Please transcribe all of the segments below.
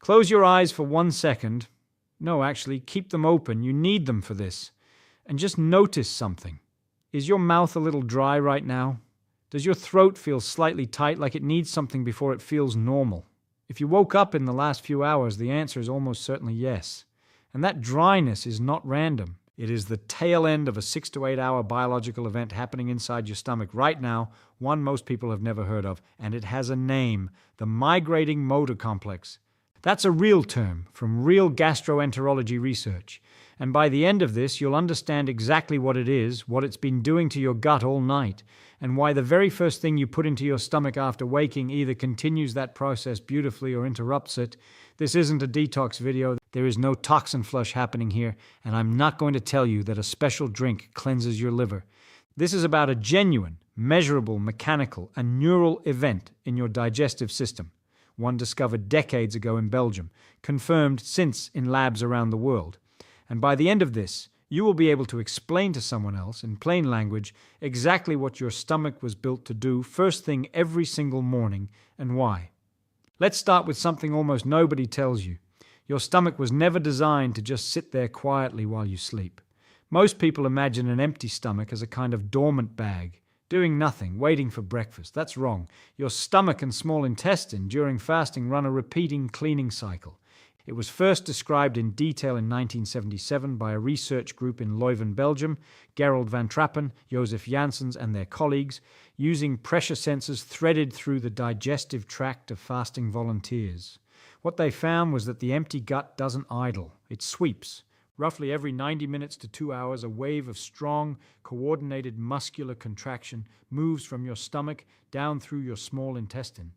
Close your eyes for 1 second. No, actually, keep them open. You need them for this. And just notice something. Is your mouth a little dry right now? Does your throat feel slightly tight, like it needs something before it feels normal? If you woke up in the last few hours, the answer is almost certainly yes. And that dryness is not random. It is the tail end of a 6 to 8 hour biological event happening inside your stomach right now, one most people have never heard of, and it has a name, the Migrating Motor Complex. That's a real term from real gastroenterology research. And by the end of this, you'll understand exactly what it is, what it's been doing to your gut all night, and why the very first thing you put into your stomach after waking either continues that process beautifully or interrupts it. This isn't a detox video. There is no toxin flush happening here, and I'm not going to tell you that a special drink cleanses your liver. This is about a genuine, measurable, mechanical, and neural event in your digestive system, one discovered decades ago in Belgium, confirmed since in labs around the world. And by the end of this, you will be able to explain to someone else in plain language exactly what your stomach was built to do first thing every single morning and why. Let's start with something almost nobody tells you. Your stomach was never designed to just sit there quietly while you sleep. Most people imagine an empty stomach as a kind of dormant bag, doing nothing, waiting for breakfast. That's wrong. Your stomach and small intestine during fasting run a repeating cleaning cycle. It was first described in detail in 1977 by a research group in Leuven, Belgium, Gerald van Trappen, Joseph Janssens and their colleagues, using pressure sensors threaded through the digestive tract of fasting volunteers. What they found was that the empty gut doesn't idle, it sweeps. Roughly every 90 minutes to 2 hours, a wave of strong, coordinated muscular contraction moves from your stomach down through your small intestine,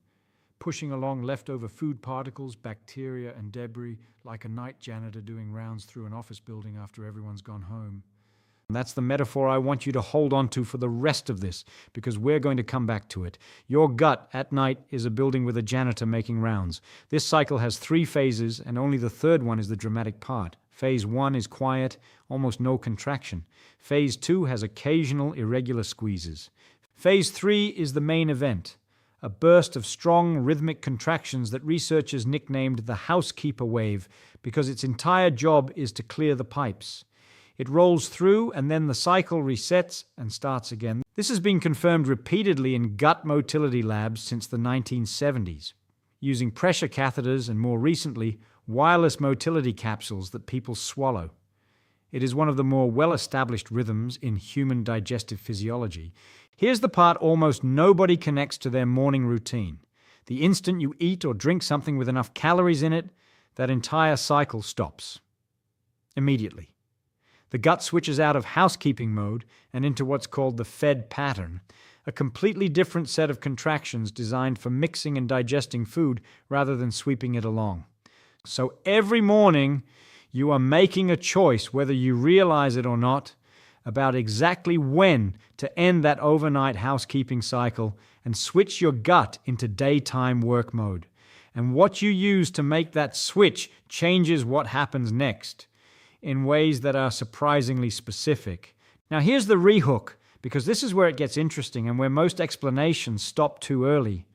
pushing along leftover food particles, bacteria, and debris like a night janitor doing rounds through an office building after everyone's gone home. And that's the metaphor I want you to hold on to for the rest of this, because we're going to come back to it. Your gut at night is a building with a janitor making rounds. This cycle has 3 phases, and only the third one is the dramatic part. Phase 1 is quiet, almost no contraction. Phase 2 has occasional irregular squeezes. Phase 3 is the main event, a burst of strong rhythmic contractions that researchers nicknamed the housekeeper wave because its entire job is to clear the pipes. It rolls through and then the cycle resets and starts again. This has been confirmed repeatedly in gut motility labs since the 1970s, using pressure catheters and more recently, wireless motility capsules that people swallow. It is one of the more well-established rhythms in human digestive physiology. Here's the part almost nobody connects to their morning routine. The instant you eat or drink something with enough calories in it, that entire cycle stops. Immediately. The gut switches out of housekeeping mode and into what's called the fed pattern, a completely different set of contractions designed for mixing and digesting food rather than sweeping it along. So every morning, you are making a choice, whether you realize it or not, about exactly when to end that overnight housekeeping cycle and switch your gut into daytime work mode. And what you use to make that switch changes what happens next in ways that are surprisingly specific. Now here's the rehook, because this is where it gets interesting and where most explanations stop too early.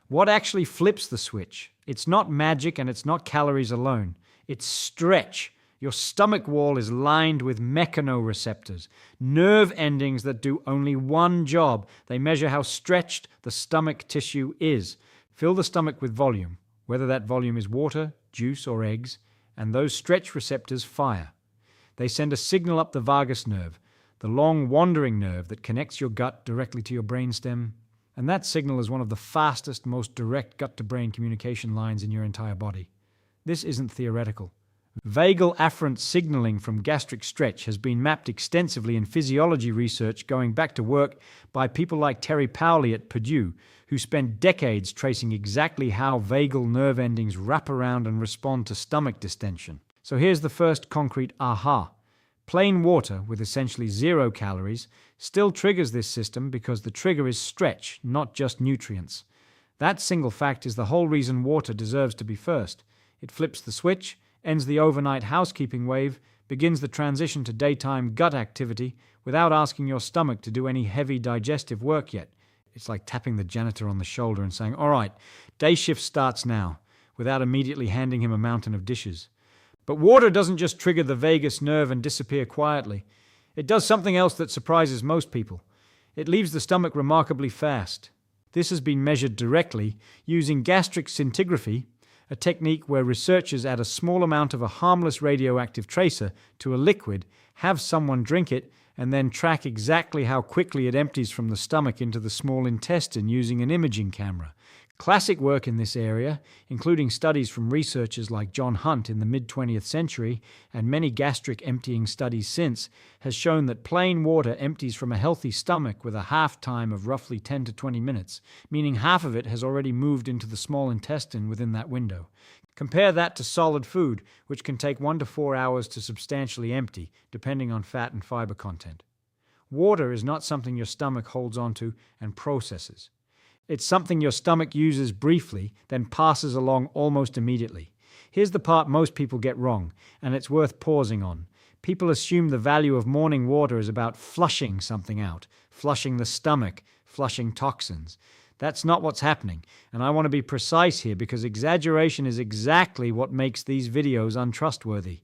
What actually flips the switch? It's not magic and it's not calories alone. It's stretch. Your stomach wall is lined with mechanoreceptors, nerve endings that do only one job. They measure how stretched the stomach tissue is. Fill the stomach with volume, whether that volume is water, juice, or eggs, and those stretch receptors fire. They send a signal up the vagus nerve, the long wandering nerve that connects your gut directly to your brainstem. And that signal is one of the fastest, most direct gut-to-brain communication lines in your entire body. This isn't theoretical. Vagal afferent signaling from gastric stretch has been mapped extensively in physiology research going back to work by people like Terry Powley at Purdue, who spent decades tracing exactly how vagal nerve endings wrap around and respond to stomach distension. So here's the first concrete aha. Plain water with essentially 0 calories still triggers this system because the trigger is stretch, not just nutrients. That single fact is the whole reason water deserves to be first. It flips the switch, ends the overnight housekeeping wave, begins the transition to daytime gut activity without asking your stomach to do any heavy digestive work yet. It's like tapping the janitor on the shoulder and saying, "All right, day shift starts now. without immediately handing him a mountain of dishes. But water doesn't just trigger the vagus nerve and disappear quietly. It does something else that surprises most people. It leaves the stomach remarkably fast. This has been measured directly using gastric scintigraphy, a technique where researchers add a small amount of a harmless radioactive tracer to a liquid, have someone drink it, and then track exactly how quickly it empties from the stomach into the small intestine using an imaging camera. Classic work in this area, including studies from researchers like John Hunt in the mid-20th century and many gastric emptying studies since, has shown that plain water empties from a healthy stomach with a half time of roughly 10 to 20 minutes, meaning half of it has already moved into the small intestine within that window. Compare that to solid food, which can take 1 to 4 hours to substantially empty, depending on fat and fiber content. Water is not something your stomach holds onto and processes. It's something your stomach uses briefly, then passes along almost immediately. Here's the part most people get wrong, and it's worth pausing on. People assume the value of morning water is about flushing something out, flushing the stomach, flushing toxins. That's not what's happening, and I want to be precise here because exaggeration is exactly what makes these videos untrustworthy.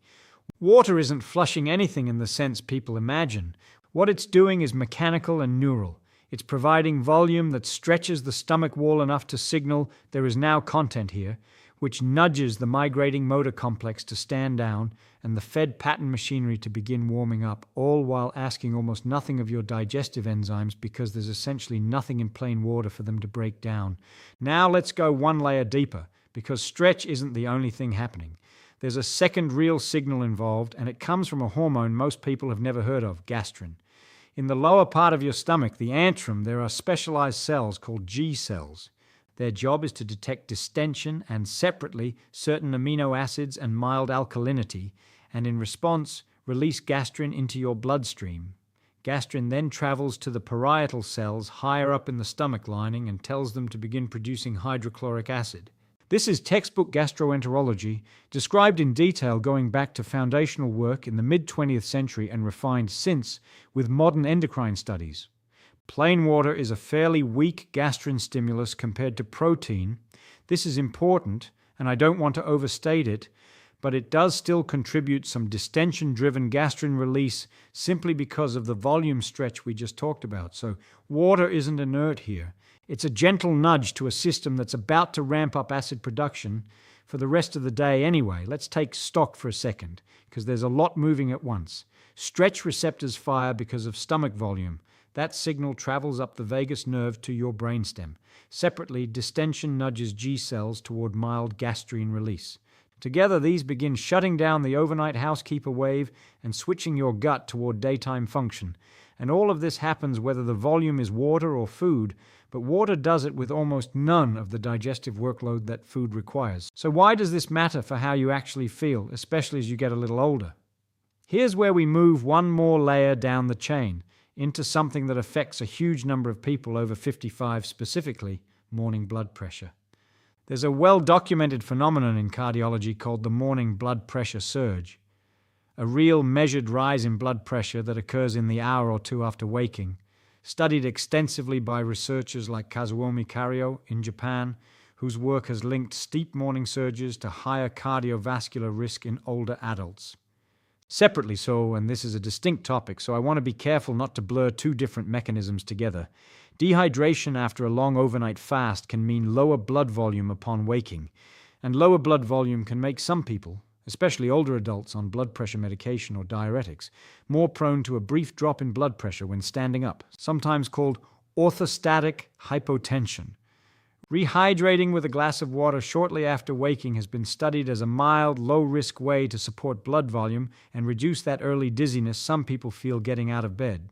Water isn't flushing anything in the sense people imagine. What it's doing is mechanical and neural. It's providing volume that stretches the stomach wall enough to signal there is now content here, which nudges the migrating motor complex to stand down and the fed pattern machinery to begin warming up, all while asking almost nothing of your digestive enzymes because there's essentially nothing in plain water for them to break down. Now let's go one layer deeper, because stretch isn't the only thing happening. There's a second real signal involved, and it comes from a hormone most people have never heard of, gastrin. In the lower part of your stomach, the antrum, there are specialized cells called G cells. Their job is to detect distension and, separately, certain amino acids and mild alkalinity, and in response, release gastrin into your bloodstream. Gastrin then travels to the parietal cells higher up in the stomach lining and tells them to begin producing hydrochloric acid. This is textbook gastroenterology, described in detail going back to foundational work in the mid-20th century and refined since with modern endocrine studies. Plain water is a fairly weak gastrin stimulus compared to protein. This is important, and I don't want to overstate it, but it does still contribute some distension-driven gastrin release simply because of the volume stretch we just talked about. So water isn't inert here. It's a gentle nudge to a system that's about to ramp up acid production for the rest of the day anyway. Let's take stock for a second, because there's a lot moving at once. Stretch receptors fire because of stomach volume. That signal travels up the vagus nerve to your brainstem. Separately, distension nudges G cells toward mild gastrine release. Together, these begin shutting down the overnight housekeeper wave and switching your gut toward daytime function. And all of this happens whether the volume is water or food, but water does it with almost none of the digestive workload that food requires. So why does this matter for how you actually feel, especially as you get a little older? Here's where we move one more layer down the chain, into something that affects a huge number of people over 55 specifically, morning blood pressure. There's a well-documented phenomenon in cardiology called the morning blood pressure surge, a real measured rise in blood pressure that occurs in the hour or two after waking, studied extensively by researchers like Kazuomi Kario in Japan, whose work has linked steep morning surges to higher cardiovascular risk in older adults. Separately so, and this is a distinct topic, so I want to be careful not to blur two different mechanisms together. Dehydration after a long overnight fast can mean lower blood volume upon waking, and lower blood volume can make some people, especially older adults on blood pressure medication or diuretics, more prone to a brief drop in blood pressure when standing up, sometimes called orthostatic hypotension. Rehydrating with a glass of water shortly after waking has been studied as a mild, low-risk way to support blood volume and reduce that early dizziness some people feel getting out of bed.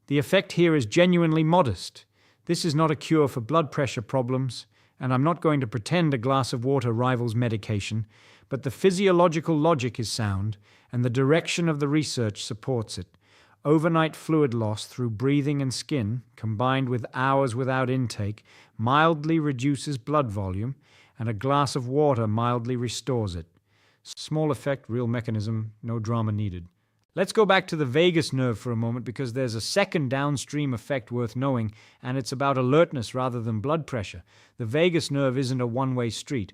The effect here is genuinely modest. This is not a cure for blood pressure problems, and I'm not going to pretend a glass of water rivals medication, but the physiological logic is sound, and the direction of the research supports it. Overnight fluid loss through breathing and skin, combined with hours without intake, mildly reduces blood volume, and a glass of water mildly restores it. Small effect, real mechanism, no drama needed. Let's go back to the vagus nerve for a moment because there's a second downstream effect worth knowing, and it's about alertness rather than blood pressure. The vagus nerve isn't a one-way street.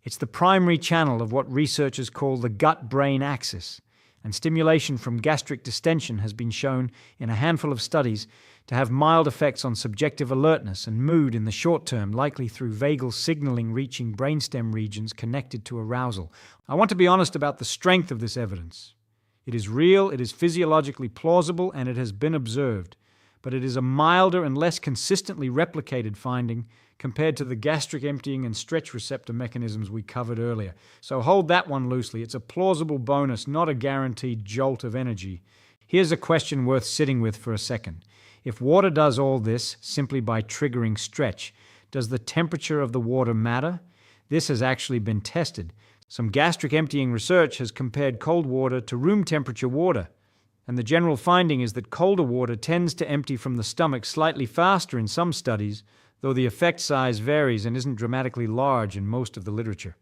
It's the primary channel of what researchers call the gut-brain axis, and stimulation from gastric distension has been shown in a handful of studies to have mild effects on subjective alertness and mood in the short term, likely through vagal signaling reaching brainstem regions connected to arousal. I want to be honest about the strength of this evidence. It is real, it is physiologically plausible, and it has been observed. But it is a milder and less consistently replicated finding compared to the gastric emptying and stretch receptor mechanisms we covered earlier. So hold that one loosely. It's a plausible bonus, not a guaranteed jolt of energy. Here's a question worth sitting with for a second. If water does all this simply by triggering stretch, does the temperature of the water matter? This has actually been tested. Some gastric emptying research has compared cold water to room temperature water. And the general finding is that colder water tends to empty from the stomach slightly faster in some studies, though the effect size varies and isn't dramatically large in most of the literature.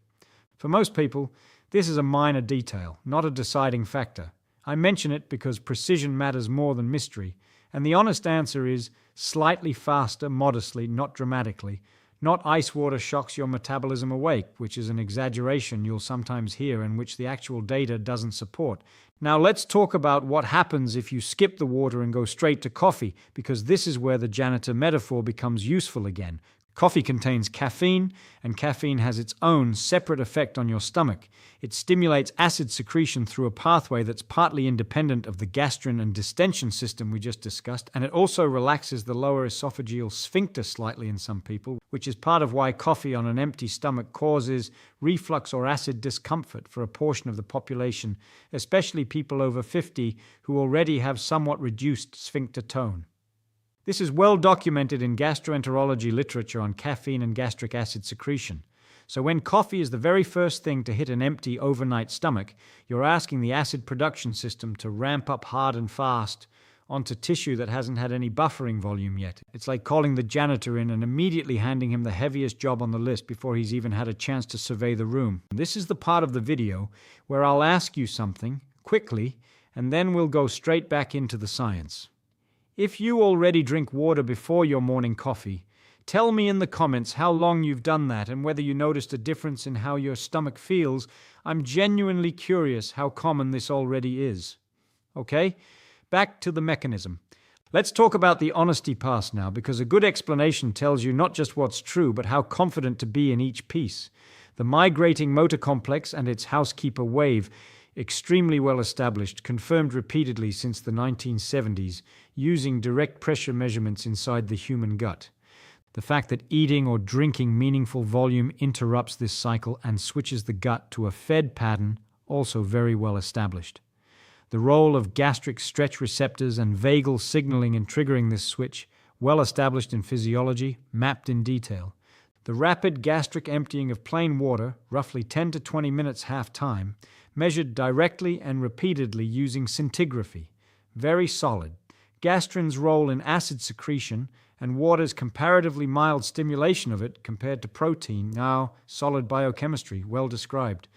For most people, this is a minor detail, not a deciding factor. I mention it because precision matters more than mystery, and the honest answer is slightly faster, modestly, not dramatically. Not ice water shocks your metabolism awake, which is an exaggeration you'll sometimes hear and which the actual data doesn't support. Now let's talk about what happens if you skip the water and go straight to coffee, because this is where the janitor metaphor becomes useful again. Coffee contains caffeine, and caffeine has its own separate effect on your stomach. It stimulates acid secretion through a pathway that's partly independent of the gastrin and distension system we just discussed, and it also relaxes the lower esophageal sphincter slightly in some people, which is part of why coffee on an empty stomach causes reflux or acid discomfort for a portion of the population, especially people over 50 who already have somewhat reduced sphincter tone. This is well documented in gastroenterology literature on caffeine and gastric acid secretion. So when coffee is the very first thing to hit an empty overnight stomach, you're asking the acid production system to ramp up hard and fast onto tissue that hasn't had any buffering volume yet. It's like calling the janitor in and immediately handing him the heaviest job on the list before he's even had a chance to survey the room. This is the part of the video where I'll ask you something quickly, and then we'll go straight back into the science. If you already drink water before your morning coffee, tell me in the comments how long you've done that and whether you noticed a difference in how your stomach feels. I'm genuinely curious how common this already is. Okay, back to the mechanism. Let's talk about the honesty pass now, because a good explanation tells you not just what's true, but how confident to be in each piece. The migrating motor complex and its housekeeper wave, extremely well established, confirmed repeatedly since the 1970s, using direct pressure measurements inside the human gut. The fact that eating or drinking meaningful volume interrupts this cycle and switches the gut to a fed pattern, also very well established. The role of gastric stretch receptors and vagal signaling in triggering this switch, well established in physiology, mapped in detail. The rapid gastric emptying of plain water, roughly 10 to 20 minutes half-time, measured directly and repeatedly using scintigraphy. Very solid. Gastrin's role in acid secretion and water's comparatively mild stimulation of it compared to protein, now solid biochemistry, well described.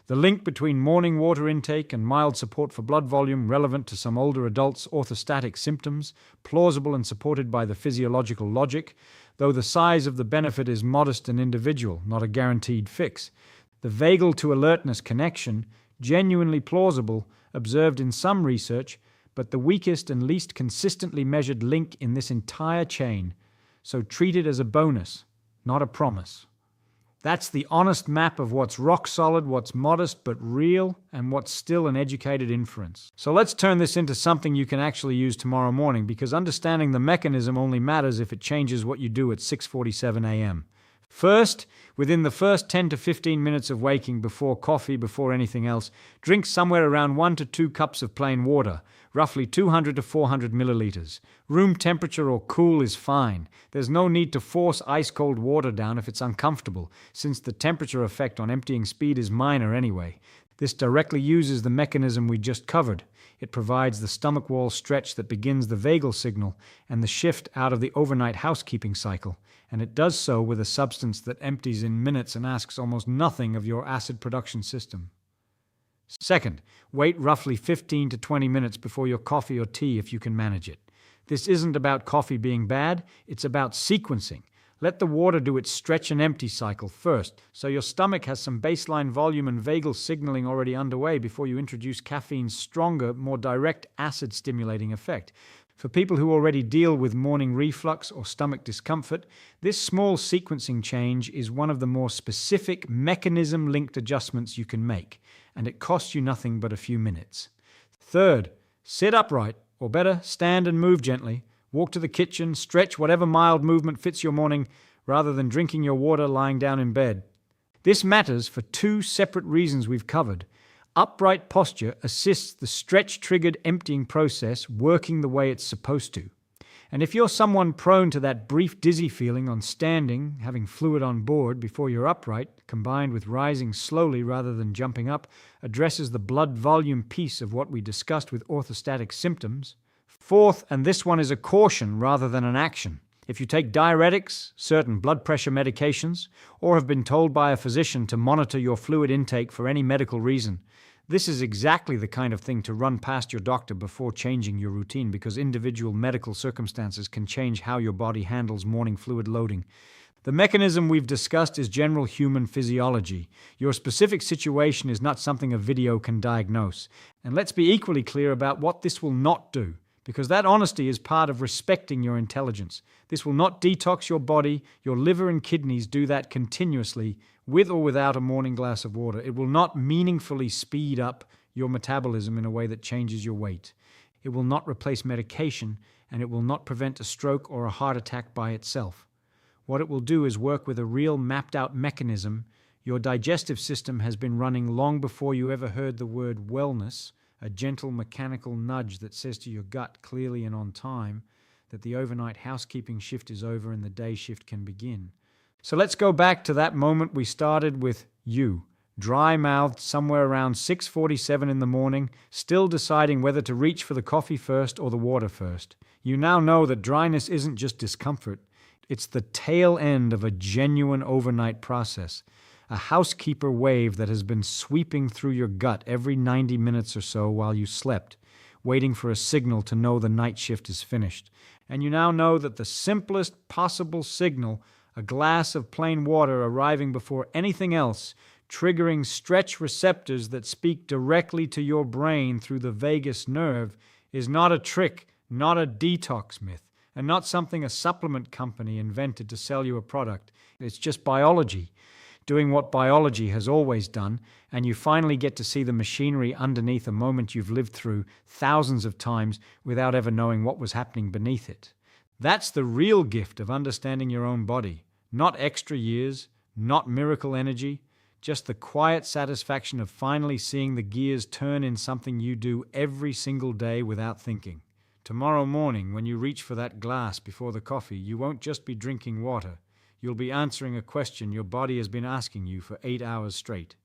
The link between morning water intake and mild support for blood volume relevant to some older adults' orthostatic symptoms, plausible and supported by the physiological logic, though the size of the benefit is modest and individual, not a guaranteed fix. The vagal to alertness connection, genuinely plausible, observed in some research, but the weakest and least consistently measured link in this entire chain, so treat it as a bonus, not a promise. That's the honest map of what's rock solid, what's modest but real, and what's still an educated inference. So let's turn this into something you can actually use tomorrow morning, because understanding the mechanism only matters if it changes what you do at 6:47 a.m. First, within the first 10 to 15 minutes of waking, before coffee, before anything else, drink somewhere around 1 to 2 cups of plain water, roughly 200 to 400 milliliters. Room temperature or cool is fine. There's no need to force ice-cold water down if it's uncomfortable, since the temperature effect on emptying speed is minor anyway. This directly uses the mechanism we just covered. It provides the stomach wall stretch that begins the vagal signal and the shift out of the overnight housekeeping cycle, and it does so with a substance that empties in minutes and asks almost nothing of your acid production system. Second, wait roughly 15 to 20 minutes before your coffee or tea if you can manage it. This isn't about coffee being bad, it's about sequencing. Let the water do its stretch and empty cycle first, so your stomach has some baseline volume and vagal signaling already underway before you introduce caffeine's stronger, more direct acid-stimulating effect. For people who already deal with morning reflux or stomach discomfort, this small sequencing change is one of the more specific mechanism-linked adjustments you can make, and it costs you nothing but a few minutes. Third, sit upright, or better, stand and move gently. Walk to the kitchen, stretch whatever mild movement fits your morning, rather than drinking your water lying down in bed. This matters for two separate reasons we've covered. Upright posture assists the stretch-triggered emptying process working the way it's supposed to. And if you're someone prone to that brief dizzy feeling on standing, having fluid on board before you're upright, combined with rising slowly rather than jumping up, addresses the blood volume piece of what we discussed with orthostatic symptoms. Fourth, and this one is a caution rather than an action. If you take diuretics, certain blood pressure medications, or have been told by a physician to monitor your fluid intake for any medical reason, this is exactly the kind of thing to run past your doctor before changing your routine, because individual medical circumstances can change how your body handles morning fluid loading. The mechanism we've discussed is general human physiology. Your specific situation is not something a video can diagnose. And let's be equally clear about what this will not do, because that honesty is part of respecting your intelligence. This will not detox your body. Your liver and kidneys do that continuously, with or without a morning glass of water. It will not meaningfully speed up your metabolism in a way that changes your weight. It will not replace medication, and it will not prevent a stroke or a heart attack by itself. What it will do is work with a real mapped-out mechanism. Your digestive system has been running long before you ever heard the word wellness, a gentle mechanical nudge that says to your gut clearly and on time that the overnight housekeeping shift is over and the day shift can begin. So let's go back to that moment we started with you, dry-mouthed somewhere around 6:47 in the morning, still deciding whether to reach for the coffee first or the water first. You now know that dryness isn't just discomfort, it's the tail end of a genuine overnight process, a housekeeper wave that has been sweeping through your gut every 90 minutes or so while you slept, waiting for a signal to know the night shift is finished. And you now know that the simplest possible signal, a glass of plain water arriving before anything else, triggering stretch receptors that speak directly to your brain through the vagus nerve, is not a trick, not a detox myth, and not something a supplement company invented to sell you a product. It's just biology, doing what biology has always done, and you finally get to see the machinery underneath a moment you've lived through thousands of times without ever knowing what was happening beneath it. That's the real gift of understanding your own body. Not extra years, not miracle energy, just the quiet satisfaction of finally seeing the gears turn in something you do every single day without thinking. Tomorrow morning, when you reach for that glass before the coffee, you won't just be drinking water. You'll be answering a question your body has been asking you for 8 hours straight.